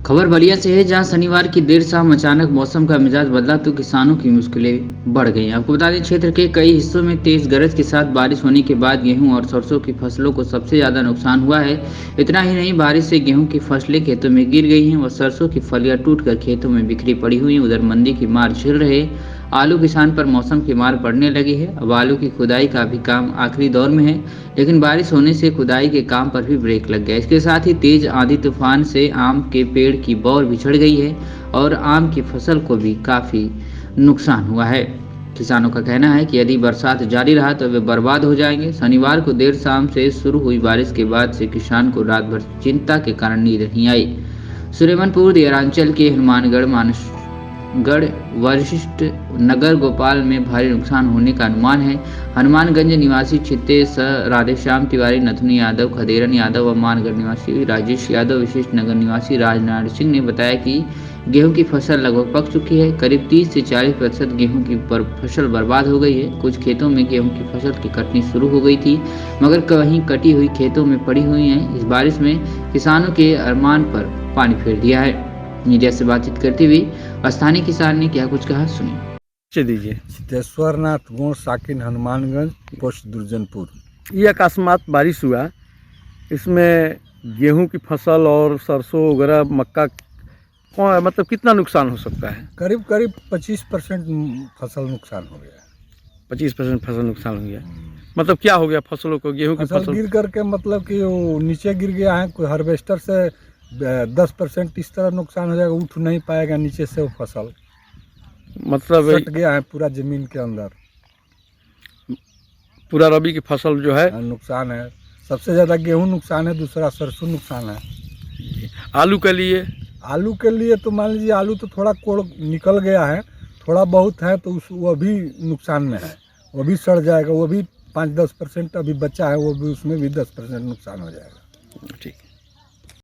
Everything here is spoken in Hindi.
खबर बलिया से है, जहां शनिवार की देर शाम अचानक मौसम का मिजाज बदला तो किसानों की मुश्किलें बढ़ गईं। आपको बता दें, क्षेत्र के कई हिस्सों में तेज गरज के साथ बारिश होने के बाद गेहूं और सरसों की फसलों को सबसे ज्यादा नुकसान हुआ है। इतना ही नहीं, बारिश से गेहूं की फसलें खेतों में गिर गई हैं और सरसों की फलियां टूटकर खेतों में बिखरी पड़ी हुई हैं। उधर मंदी की मार झेल रहे आलू किसान पर मौसम की मार पड़ने लगी है। अब आलू की खुदाई का भी काम आखिरी दौर में है, लेकिन बारिश होने से खुदाई के काम पर भी ब्रेक लग गया। इसके साथ ही तेज आंधी तूफान से आम के पेड़ की बौर बिछड़ गई है और आम की फसल को भी काफी नुकसान हुआ है। किसानों का कहना है कि यदि बरसात जारी रहा तो वे बर्बाद हो जाएंगे। शनिवार को देर शाम से शुरू हुई बारिश के बाद से किसान को रात भर चिंता के कारण नींद नहीं आई। सुरेमनपुर देहरांचल के हनुमानगढ़ गढ़ वशिष्ठ नगर गोपाल में भारी नुकसान होने का अनुमान है। हनुमानगंज निवासी छितेश राधेश्याम तिवारी, नथुनी यादव, खदेरन यादव व मानगढ़ निवासी राजेश यादव, विशिष्ट नगर निवासी राजनारायण सिंह ने बताया कि गेहूं की फसल लगभग पक चुकी है। करीब 30 से 40% गेहूं की फसल बर्बाद हो गई है। कुछ खेतों में गेहूं की फसल की कटनी शुरू हो गई थी, मगर कहीं कटी हुई खेतों में पड़ी हुई हैं। इस बारिश में किसानों के अरमान पर पानी फेर दिया है। मीडिया से बातचीत करते हुए स्थानीय किसान ने क्या कुछ कहा, सुनिए। दीजिए। सिद्धेश्वर नाथ गोड़ साकिन हनुमानगंज पोस्ट दुर्जनपुर। ये अकस्मात बारिश हुआ, इसमें गेहूं की फसल और सरसों वगैरह मक्का मतलब कितना नुकसान हो सकता है? करीब करीब 25% फसल नुकसान हो गया। 25% फसल नुकसान हो गया। मतलब क्या हो गया फसलों को? गेहूं की फसल गिर करके मतलब कि वो नीचे गिर गया है। कोई हार्वेस्टर से 10% इस तरह नुकसान हो जाएगा, उठ नहीं पाएगा नीचे से वो फसल, मतलब सट गया है पूरा जमीन के अंदर। पूरा रबी की फसल जो है नुकसान है। सबसे ज़्यादा गेहूं नुकसान है, दूसरा सरसों नुकसान है। आलू के लिए? आलू के लिए तो मान लीजिए आलू तो थोड़ा कोड़ निकल गया है, थोड़ा बहुत है तो वो भी नुकसान में है, वो भी सड़ जाएगा। वो भी 5-10% अभी बचा है, वो भी उसमें भी 10% नुकसान हो जाएगा। ठीक।